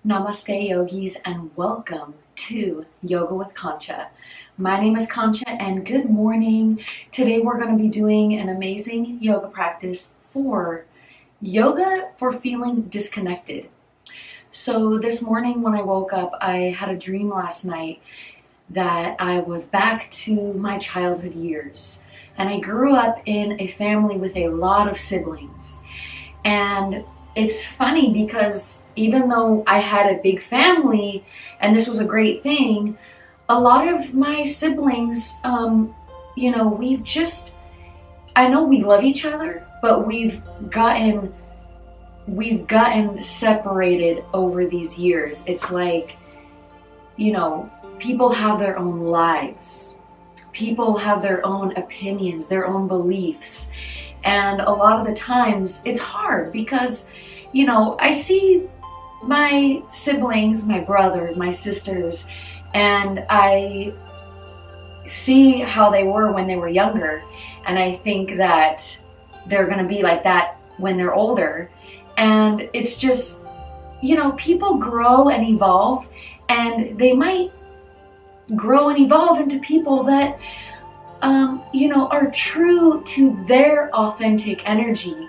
Namaste yogis and welcome to Yoga with Concha. My name is Concha and good morning. Today we're going to be doing an amazing yoga practice for yoga for feeling disconnected. So this morning when I woke up, I had a dream last night that I was back to my childhood years. And I grew up in a family with a lot of siblings. And it's funny because even though I had a big family and this was a great thing, a lot of my siblings, we've just, I know we love each other, but we've gotten separated over these years. It's like, people have their own lives. People have their own opinions, their own beliefs. And a lot of the times it's hard because, I see my siblings, my brother, my sisters, and I see how they were when they were younger. And I think that they're going to be like that when they're older. And it's just, people grow and evolve, and they might grow and evolve into people that, are true to their authentic energy.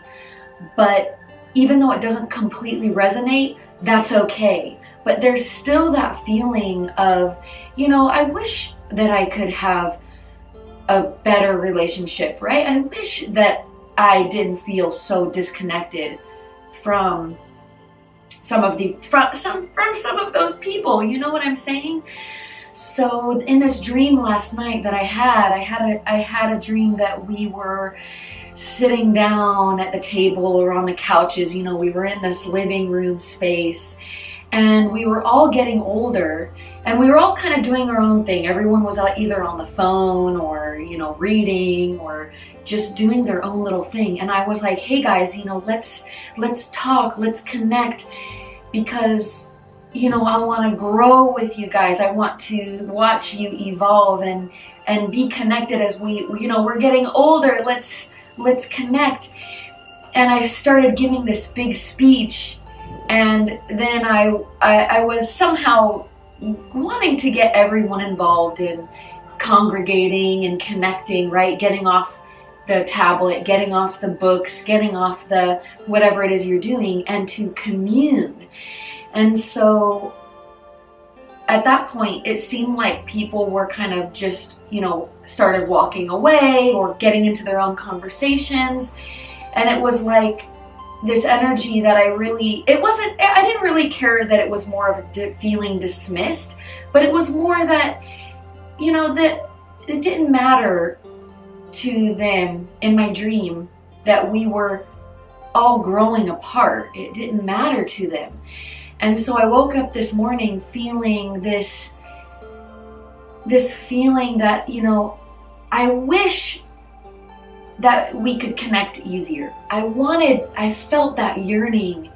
But even though it doesn't completely resonate, that's okay. But there's still that feeling of, I wish that I could have a better relationship, right? I wish that I didn't feel so disconnected from some of those people. You know what I'm saying? So in this dream last night that I had a dream that we were sitting down at the table or on the couches. We were in this living room space and we were all getting older and we were all kind of doing our own thing. Everyone was either on the phone or, reading or just doing their own little thing. And I was like, hey guys, let's talk, let's connect, because I want to grow with you guys. I want to watch you evolve and be connected as we're getting older. Let's connect. And I started giving this big speech, and then I was somehow wanting to get everyone involved in congregating and connecting, right? Getting off the tablet, getting off the books, getting off the whatever it is you're doing, and to commune. And so at that point, it seemed like people were kind of just, started walking away or getting into their own conversations. And it was like this energy that I didn't really care that it was more of a feeling dismissed, but it was more that, that it didn't matter to them in my dream that we were all growing apart. It didn't matter to them. And so I woke up this morning feeling this feeling that, I wish that we could connect easier. I felt that yearning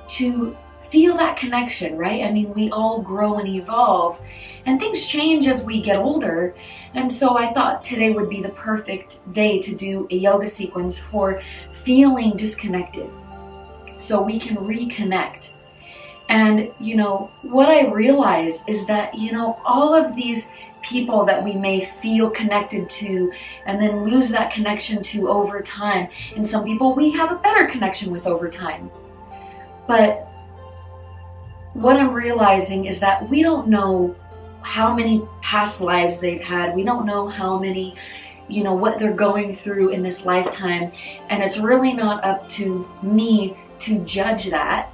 to feel that connection, right? I mean, we all grow and evolve and things change as we get older. And so I thought today would be the perfect day to do a yoga sequence for feeling disconnected so we can reconnect. And, what I realize is that, all of these people that we may feel connected to and then lose that connection to over time. And some people we have a better connection with over time. But what I'm realizing is that we don't know how many past lives they've had. We don't know how many, what they're going through in this lifetime. And it's really not up to me to judge that.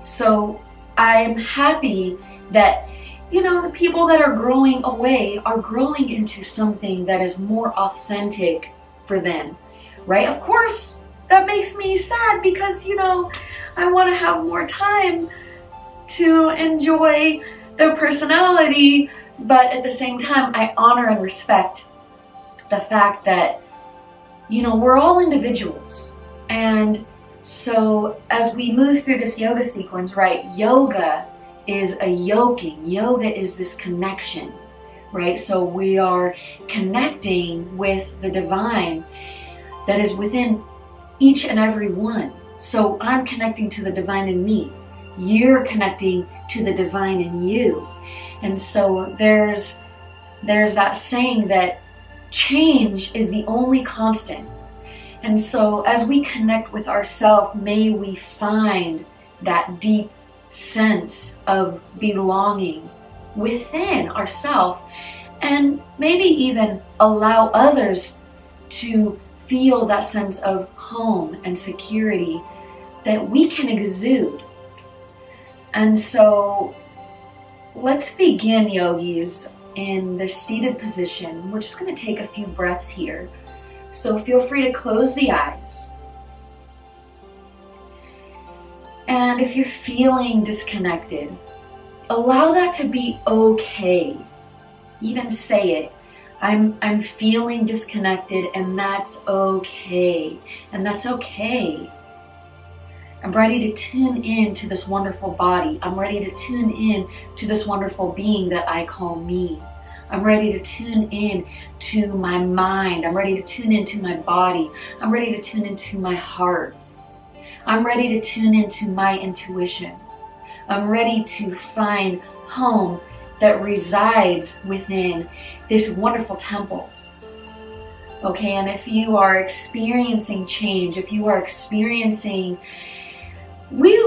So I'm happy that, the people that are growing away are growing into something that is more authentic for them, right? Of course, that makes me sad because, I want to have more time to enjoy their personality, but at the same time, I honor and respect the fact that, we're all individuals. And so as we move through this yoga sequence, right, yoga is a yoking. Yoga is this connection, right? So we are connecting with the divine that is within each and every one. So I'm connecting to the divine in me. You're connecting to the divine in you. And so there's that saying that change is the only constant. And so as we connect with ourselves, may we find that deep sense of belonging within ourselves, and maybe even allow others to feel that sense of home and security that we can exude. And so let's begin, yogis, in the seated position. We're just going to take a few breaths here. So feel free to close the eyes. And if you're feeling disconnected, allow that to be okay. Even say it. I'm feeling disconnected, and that's okay. And that's okay. I'm ready to tune in to this wonderful body. I'm ready to tune in to this wonderful being that I call me. I'm ready to tune in to my mind. I'm ready to tune into my body. I'm ready to tune into my heart. I'm ready to tune into my intuition. I'm ready to find home that resides within this wonderful temple. Okay, and if you are experiencing change, if you are experiencing, we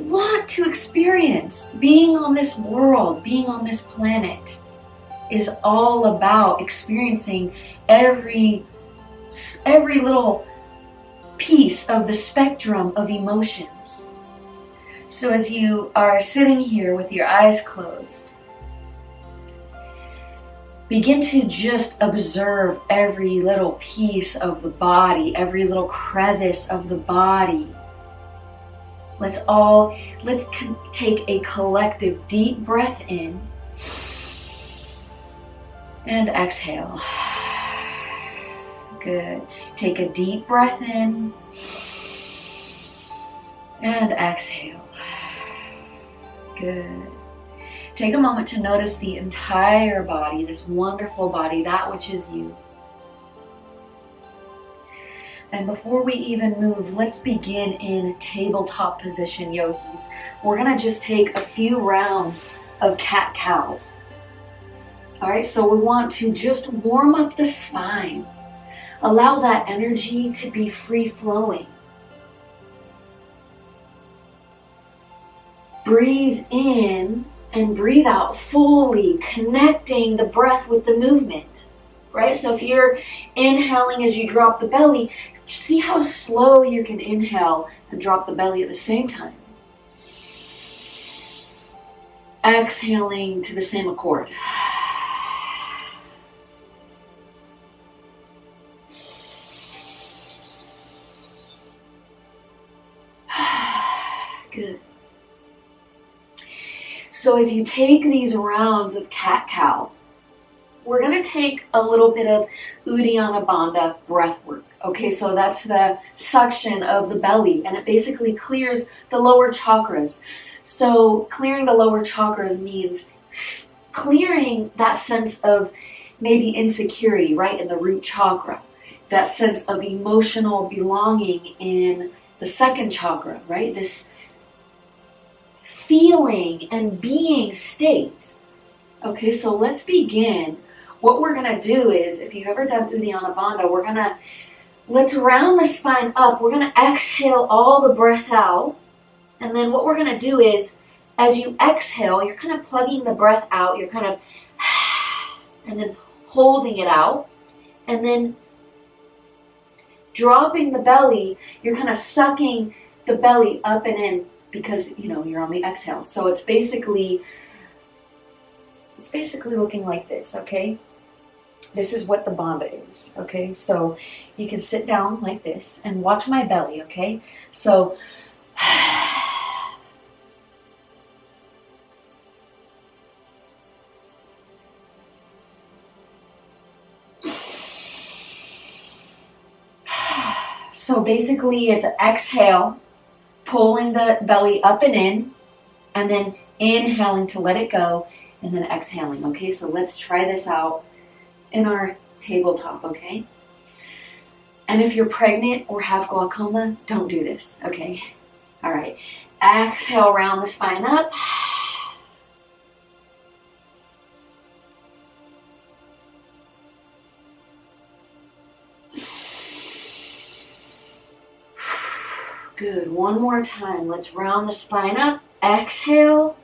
want to experience being on this world, being on this planet is all about experiencing every little piece of the spectrum of emotions. So as you are sitting here with your eyes closed, begin to just observe every little piece of the body, every little crevice of the body. Let's take a collective deep breath in and exhale. Good. Take a deep breath in and exhale. Good. Take a moment to notice the entire body, this wonderful body, that which is you. And before we even move, let's begin in tabletop position, yogis. We're going to just take a few rounds of cat-cow. All right, so we want to just warm up the spine. Allow that energy to be free-flowing. Breathe in and breathe out fully, connecting the breath with the movement, right? So if you're inhaling as you drop the belly, see how slow you can inhale and drop the belly at the same time. Exhaling to the same accord. Good. So as you take these rounds of cat-cow, we're going to take a little bit of Uddiyana Bandha breath work. Okay, so that's the suction of the belly, and it basically clears the lower chakras. So clearing the lower chakras means clearing that sense of maybe insecurity, right, in the root chakra. That sense of emotional belonging in the second chakra, right? This feeling and being state. Okay, so let's begin. What we're going to do is, if you've ever done Uddiyana Bandha, let's round the spine up. We're going to exhale all the breath out. And then what we're going to do is, as you exhale, you're kind of plugging the breath out. You're kind of, and then holding it out. And then dropping the belly, you're kind of sucking the belly up and in, because you're on the exhale. So it's basically looking like this, okay? This is what the bandha is, okay? So you can sit down like this and watch my belly, okay? So basically it's an exhale, pulling the belly up and in, and then inhaling to let it go, and then exhaling, okay? So let's try this out in our tabletop, okay? And if you're pregnant or have glaucoma, don't do this, okay? All right. Exhale, round the spine up. Good. One more time. Let's round the spine up. Exhale.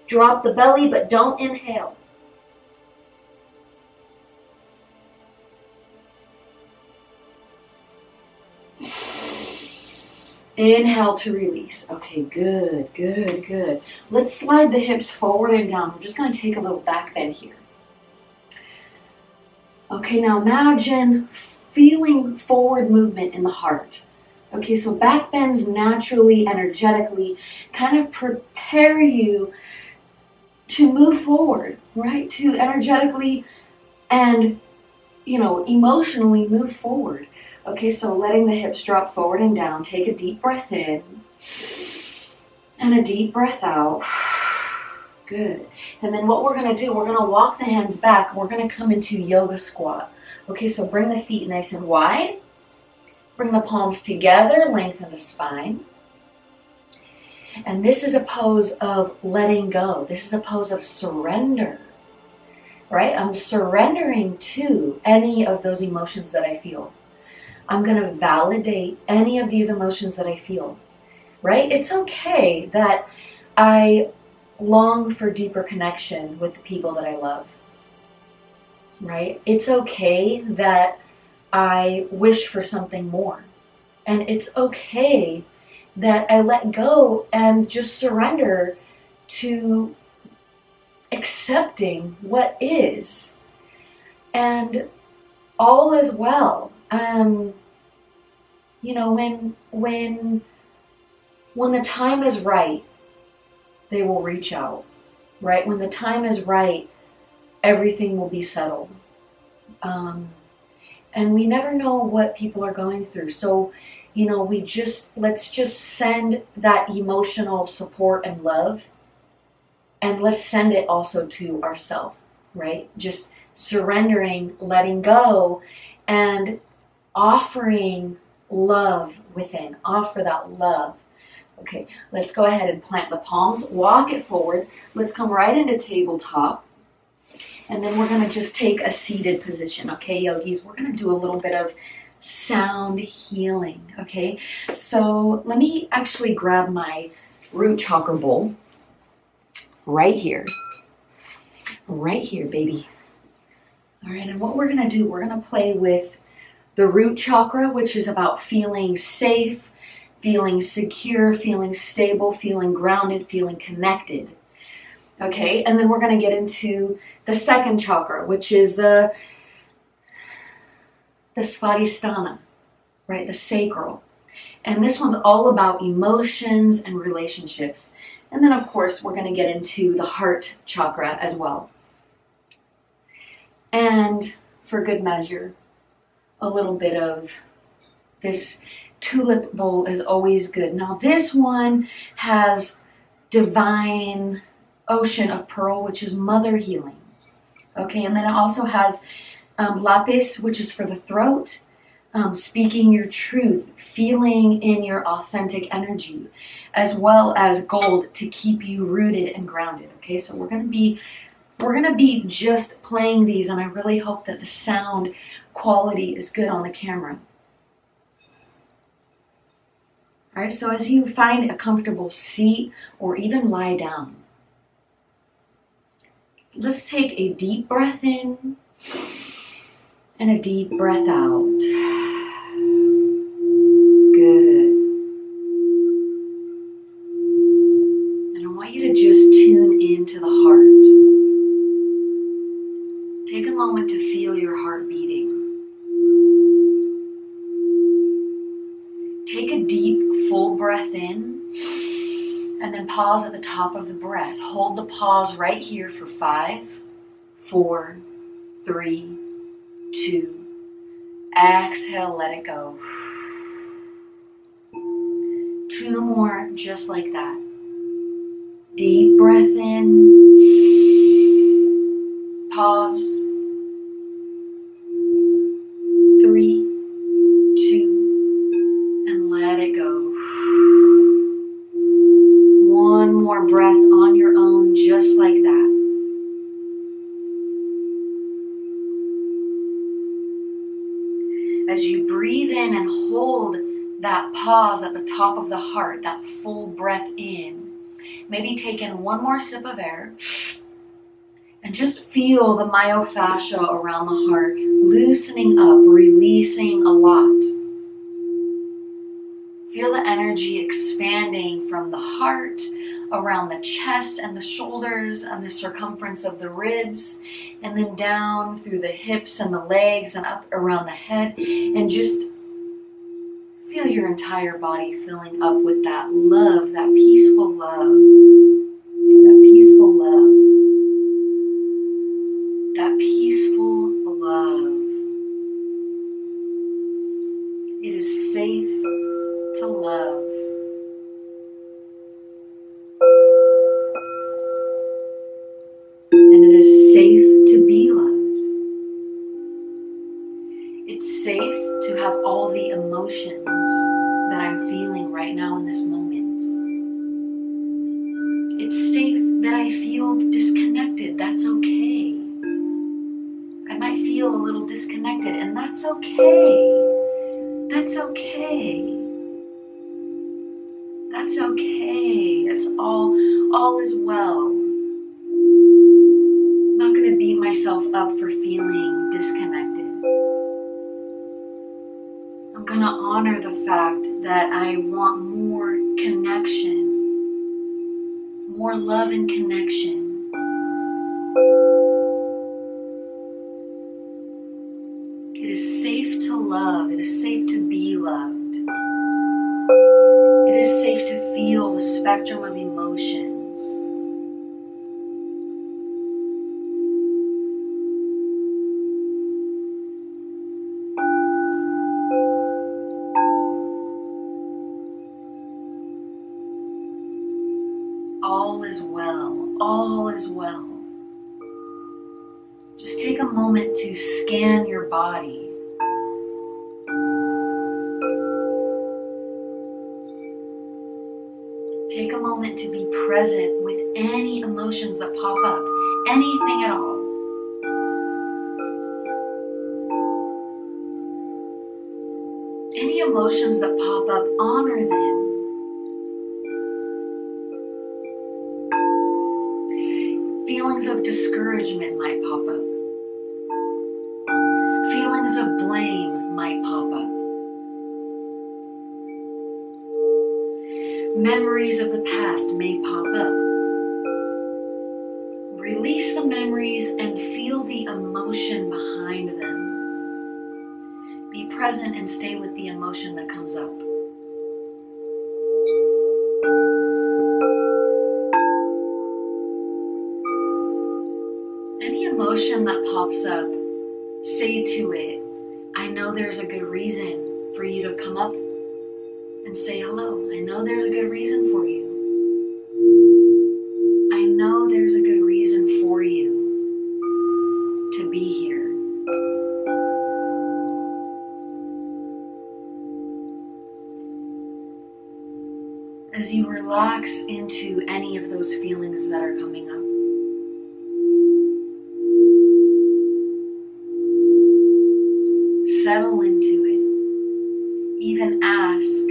Drop the belly, but don't inhale. Inhale to release. Okay, good, good, good. Let's slide the hips forward and down. We're just going to take a little back bend here. Okay, now imagine feeling forward movement in the heart. Okay, so back bends naturally, energetically, kind of prepare you to move forward, right? To energetically and, emotionally move forward. Okay, so letting the hips drop forward and down. Take a deep breath in and a deep breath out. Good. And then what we're going to do, we're going to walk the hands back. We're going to come into yoga squat. Okay, so bring the feet nice and wide. Bring the palms together, lengthen the spine. And this is a pose of letting go. This is a pose of surrender, right? I'm surrendering to any of those emotions that I feel. I'm going to validate any of these emotions that I feel, right? It's okay that I long for deeper connection with the people that I love, right? It's okay that I wish for something more. And it's okay that I let go and just surrender to accepting what is. And all is well. When the time is right, they will reach out, right? When the time is right, everything will be settled. And we never know what people are going through. So, let's just send that emotional support and love, and let's send it also to ourselves, right? Just surrendering, letting go, and offering love within. Offer that love. Okay, let's go ahead and plant the palms, walk it forward. Let's come right into tabletop. And then we're going to just take a seated position, okay, yogis? We're going to do a little bit of sound healing, okay? So let me actually grab my root chakra bowl right here, baby. All right, and what we're going to do, we're going to play with the root chakra, which is about feeling safe, feeling secure, feeling stable, feeling grounded, feeling connected. Okay, and then we're going to get into the second chakra, which is the Svadhisthana, right, the sacral. And this one's all about emotions and relationships. And then, of course, we're going to get into the heart chakra as well. And for good measure, a little bit of this tulip bowl is always good. Now, this one has divine ocean of pearl, which is mother healing. Okay, and then it also has lapis, which is for the throat, speaking your truth, feeling in your authentic energy, as well as gold to keep you rooted and grounded. Okay, so we're gonna be just playing these, and I really hope that the sound quality is good on the camera. All right, so as you find a comfortable seat or even lie down, let's take a deep breath in and a deep breath out. Good. And I want you to just tune into the heart. Take a moment to feel your heart beating. Take a deep, full breath in. And then pause at the top of the breath. Hold the pause right here for 5, 4, 3, 2. Exhale, let it go. 2 more, just like that. Deep breath in. Pause. 3, 2, and let it go. As you breathe in and hold that pause at the top of the heart, that full breath in, maybe take in one more sip of air and just feel the myofascia around the heart loosening up, releasing a lot. Feel the energy expanding from the heart, around the chest and the shoulders and the circumference of the ribs, and then down through the hips and the legs and up around the head, and just feel your entire body filling up with that love, that peaceful love, that peaceful love, that peaceful love. It is safe to love. And it is safe to be loved. It's safe to have all the emotions that I'm feeling right now in this moment. It's safe that I feel disconnected. That's okay. I might feel a little disconnected, and that's okay. That's okay. That's okay. It's all is well. I'm not going to beat myself up for feeling disconnected. I'm going to honor the fact that I want more connection, more love and connection. It is safe to love. It is safe to be loved. It is safe to feel the spectrum of emotions. All is well. All is well. Just take a moment to scan your body. Take a moment to be present with any emotions that pop up, anything at all. Any emotions that pop up, honor them. Feelings of discouragement might pop up. Feelings of blame might pop up. Memories of the past may pop up. Release the memories and feel the emotion behind them. Be present and stay with the emotion that comes up. Any emotion that pops up, say to it, I know there's a good reason for you to come up and say hello. I know there's a good reason for you. I know there's a good reason for you to be here. As you relax into any of those feelings that are coming up, settle into it. Even ask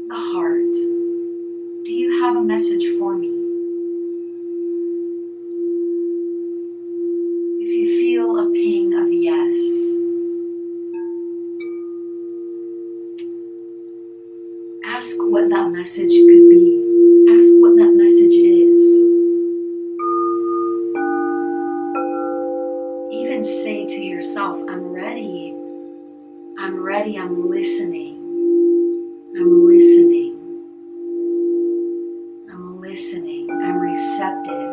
the heart, do you have a message for me? If you feel a ping of yes, ask what that message could be. Ask what that message is. Even say to yourself, I'm ready. I'm ready. I'm listening. I'm listening. I'm listening. I'm receptive.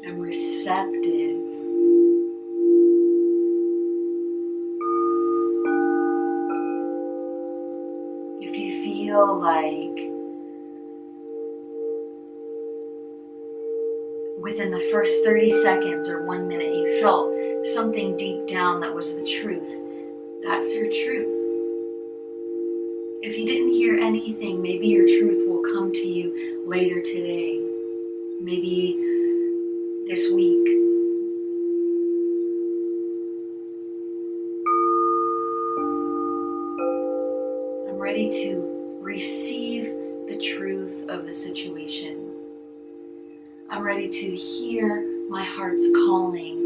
I'm receptive. If you feel like within the first 30 seconds or 1 minute you felt something deep down that was the truth, that's your truth. If you didn't hear anything, maybe your truth will come to you later today, maybe this week, ready to receive the truth of the situation. I'm ready to hear my heart's calling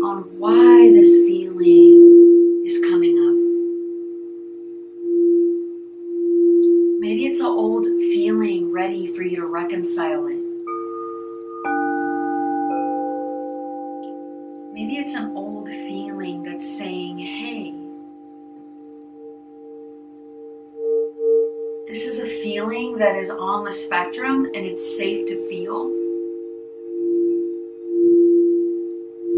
on why this feeling is coming up. Maybe it's an old feeling ready for you to reconcile it. Maybe it's an old feeling that's saying, hey, this is a feeling that is on the spectrum and it's safe to feel.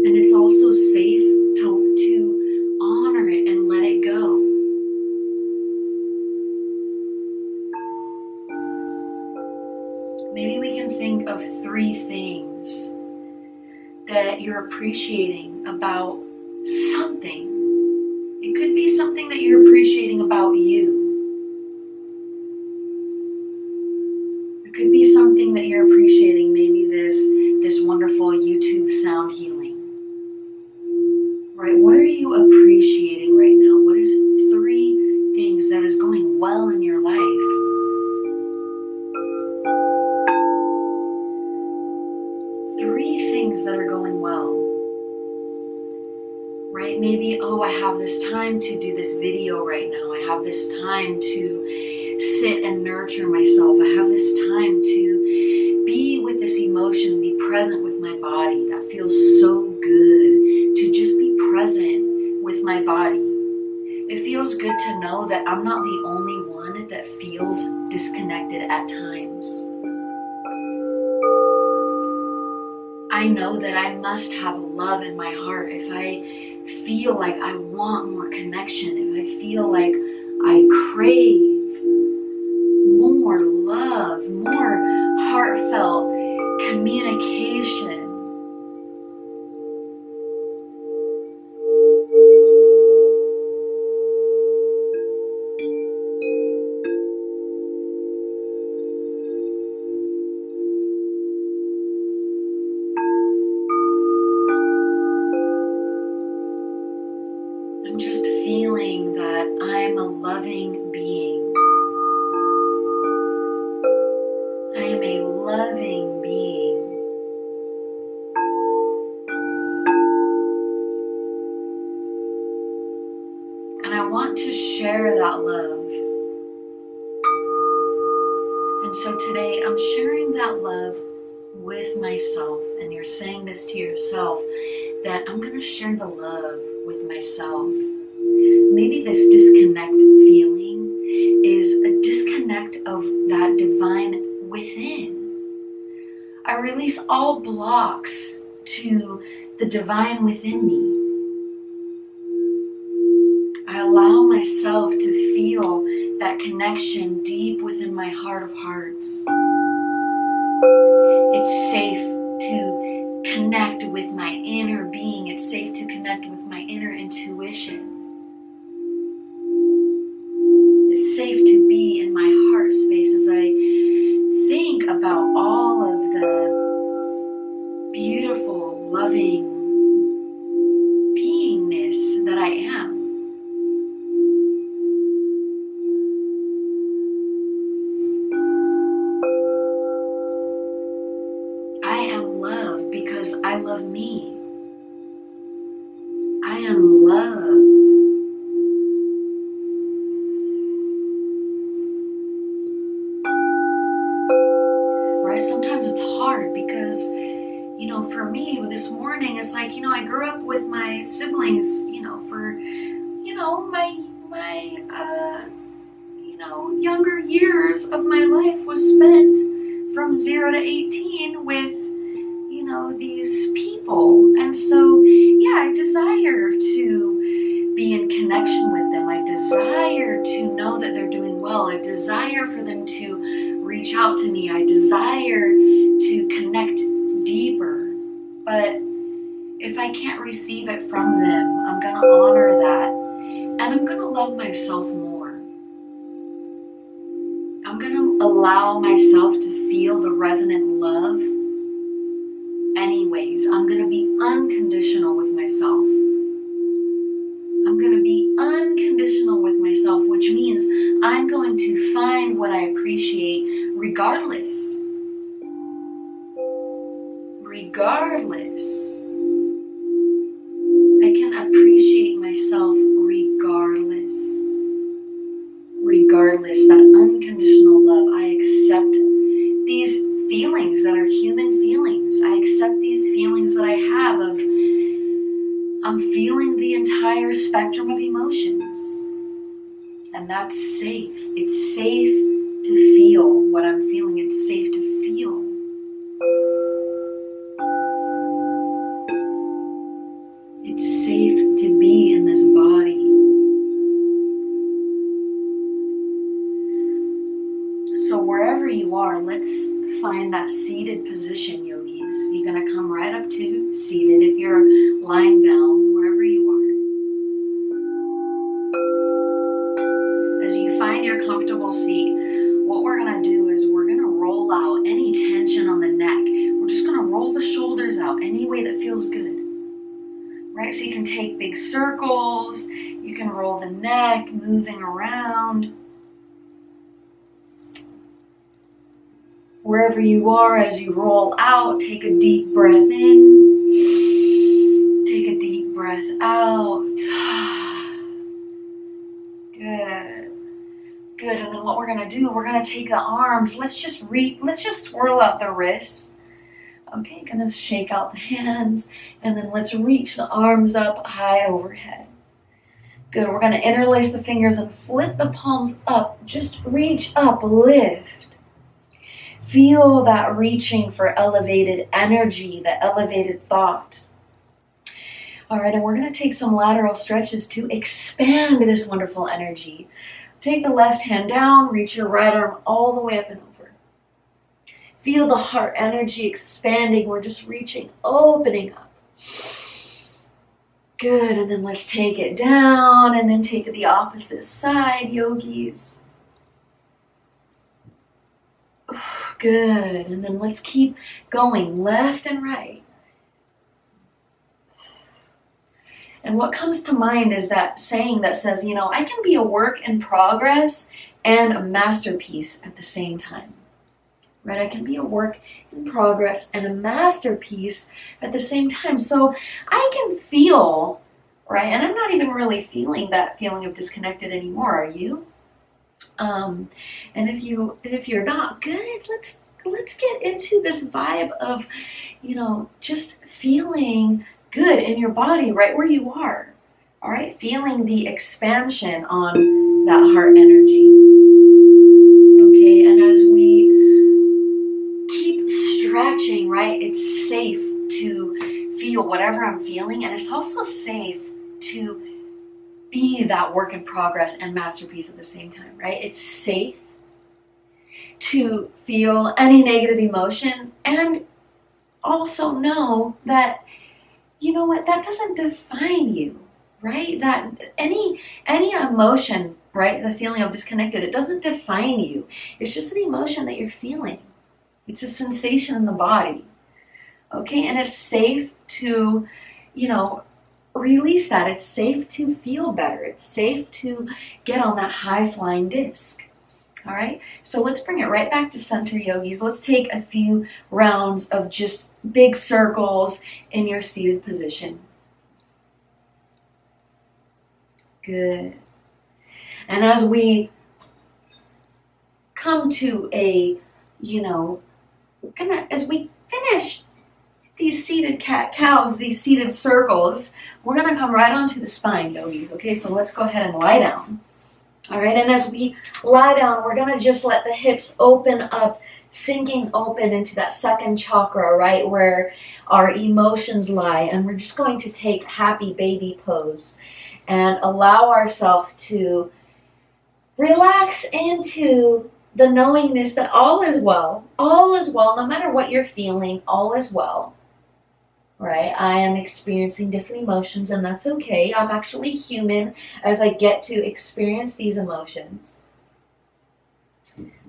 And it's also safe to honor it and let it go. Maybe we can think of 3 things that you're appreciating about something. It could be something that you're appreciating about you. It could be something that you're appreciating, maybe this wonderful YouTube sound healing. Right? What are you appreciating right now? What is 3 things that is going well in your life? That are going well, right? Maybe, oh, I have this time to do this video right now. I have this time to sit and nurture myself. I have this time to be with this emotion, be present with my body. That feels so good to just be present with my body. It feels good to know that I'm not the only one that feels disconnected at times. I know that I must have love in my heart. If I feel like I want more connection, if I feel like I crave more love, more heartfelt communication, I'm just feeling that I'm a loving being. I am a loving being. And I want to share that love. And so today I'm sharing that love with myself. And you're saying this to yourself, that I'm going to share the love with myself. Maybe this disconnect feeling is a disconnect of that divine within. I release all blocks to the divine within me. I allow myself to feel that connection deep within my heart of hearts. It's safe to connect with my inner being. It's safe to connect with my inner intuition. It's safe to be in my heart space as I think about all of the beautiful, loving beingness that I am. I am loved because I love me. I am loved. Right? Sometimes it's hard because, for me, this morning, it's like, I grew up with my siblings, for, my younger years of my life was spent from 0 to 18 with, these people. And so, I desire to be in connection with them. I desire to know that they're doing well. I desire for them to reach out to me. I desire to connect deeper. But if I can't receive it from them, I'm going to honor that. And I'm going to love myself more. I'm going to allow myself to feel the resonant love anyways. I'm going to be unconditional with myself. I'm going to be unconditional with myself, which means I'm going to appreciate regardless. Regardless. I can appreciate myself regardless. Regardless, that unconditional love. I accept these feelings that are human feelings. I accept these feelings that I have of, I'm feeling the entire spectrum of emotions. And that's safe. It's safe to feel what I'm feeling. It's safe to feel. It's safe to be in this body. So wherever you are, let's find that seated position, yogis. You're going to come right up to seated. If you're lying down, wherever you are. As you find your comfortable seat, what we're going to do is we're going to roll out any tension on the neck. We're just going to roll the shoulders out any way that feels good. Right? So you can take big circles. You can roll the neck, moving around. Wherever you are, as you roll out, take a deep breath in. Take a deep breath out. Good. Good. And then what we're going to do, we're going to take the arms. Let's just swirl out the wrists. Okay, going to shake out the hands. And then let's reach the arms up high overhead. Good. We're going to interlace the fingers and flip the palms up. Just reach up, lift. Feel that reaching for elevated energy, that elevated thought. All right, and we're going to take some lateral stretches to expand this wonderful energy. Take the left hand down, reach your right arm all the way up and over. Feel the heart energy expanding. We're just reaching, opening up. Good, and then let's take it down and then take it the opposite side, yogis. Good, and then let's keep going left and right. And what comes to mind is that saying that says, I can be a work in progress and a masterpiece at the same time. Right? I can be a work in progress and a masterpiece at the same time. So I can feel, right? And I'm not even really feeling that feeling of disconnected anymore, are you? And if you're not, good, let's get into this vibe of, just feeling good in your body right where you are. All right, feeling the expansion on that heart energy. Okay, and as we keep stretching, right, it's safe to feel whatever I'm feeling, and it's also safe to be that work in progress and masterpiece at the same time, right? It's safe to feel any negative emotion and also know that, that doesn't define you, right? That any emotion, right, the feeling of disconnected, it doesn't define you. It's just an emotion that you're feeling. It's a sensation in the body, okay? And it's safe to, release that. It's safe to feel better. It's safe to get on that high flying disc. All right, so let's bring it right back to center, yogis. Let's take a few rounds of just big circles in your seated position. Good. And as we come to a, as we finish these seated cat-cows, these seated circles, we're going to come right onto the spine, yogis. Okay, so let's go ahead and lie down. All right, and as we lie down, we're going to just let the hips open up, sinking open into that second chakra, right, where our emotions lie. And we're just going to take happy baby pose and allow ourselves to relax into the knowingness that all is well, no matter what you're feeling, all is well. Right? I am experiencing different emotions, and that's okay. I'm actually human as I get to experience these emotions.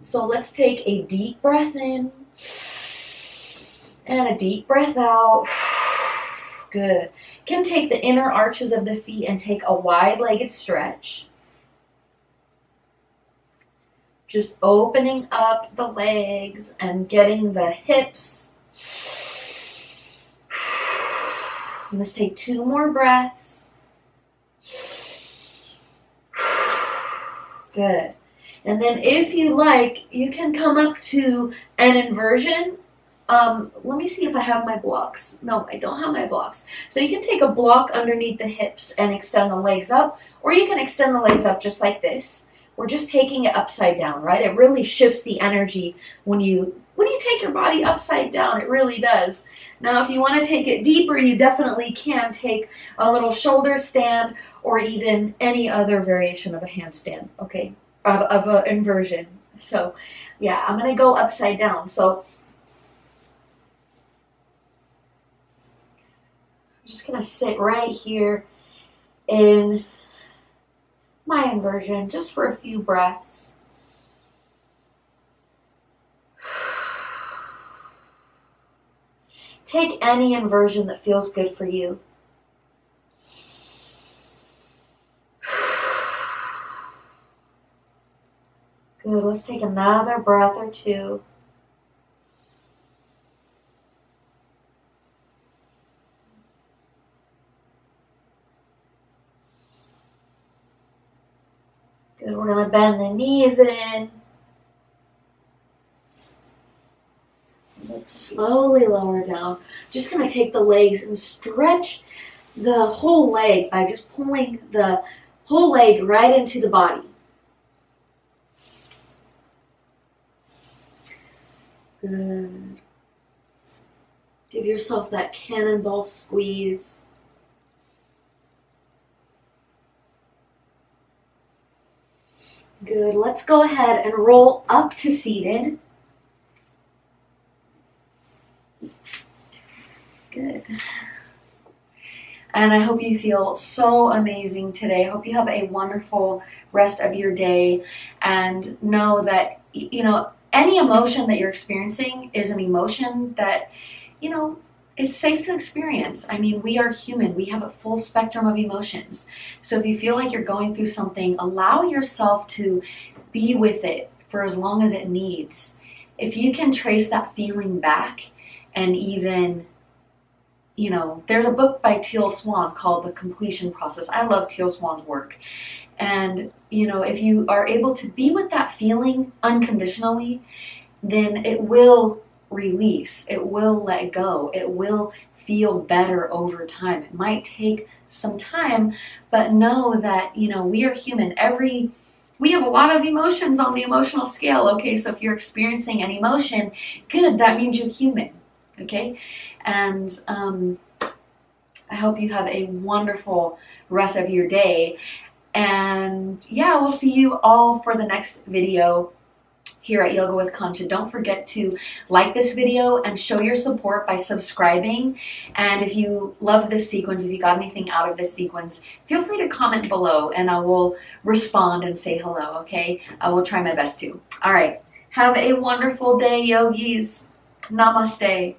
So let's take a deep breath in and a deep breath out. Good. Can take the inner arches of the feet and take a wide-legged stretch. Just opening up the legs and getting the hips. Let's take 2 more breaths. Good. And then if you like, you can come up to an inversion. Let me see if I have my blocks. No, I don't have my blocks. So you can take a block underneath the hips and extend the legs up, or you can extend the legs up just like this. We're just taking it upside down, right? It really shifts the energy when you take your body upside down. It really does. Now, if you want to take it deeper, you definitely can take a little shoulder stand or even any other variation of a handstand, okay, of an inversion. So, yeah, I'm going to go upside down. So, I'm just going to sit right here in my inversion just for a few breaths. Take any inversion that feels good for you. Good, let's take another breath or 2. Good, we're gonna bend the knees in. Let's slowly lower down. Just gonna take the legs and stretch the whole leg by just pulling the whole leg right into the body. Good. Give yourself that cannonball squeeze. Good. Let's go ahead and roll up to seated. Good. And I hope you feel so amazing today. I hope you have a wonderful rest of your day, and know that, you know, any emotion that you're experiencing is an emotion that, you know, it's safe to experience. I mean, we are human. We have a full spectrum of emotions. So if you feel like you're going through something, allow yourself to be with it for as long as it needs. If you can trace that feeling back, and even, you know, there's a book by Teal Swan called The Completion Process. I love Teal Swan's work. And, you know, if you are able to be with that feeling unconditionally, then it will release, it will let go, it will feel better over time. It might take some time, but know that, you know, we are human. We have a lot of emotions on the emotional scale, okay? So if you're experiencing an emotion, good, that means you're human, okay? And I hope you have a wonderful rest of your day. And yeah, we'll see you all for the next video here at Yoga with Concha. Don't forget to like this video and show your support by subscribing. And if you love this sequence, if you got anything out of this sequence, feel free to comment below and I will respond and say hello, okay? I will try my best to. All right. Have a wonderful day, yogis. Namaste.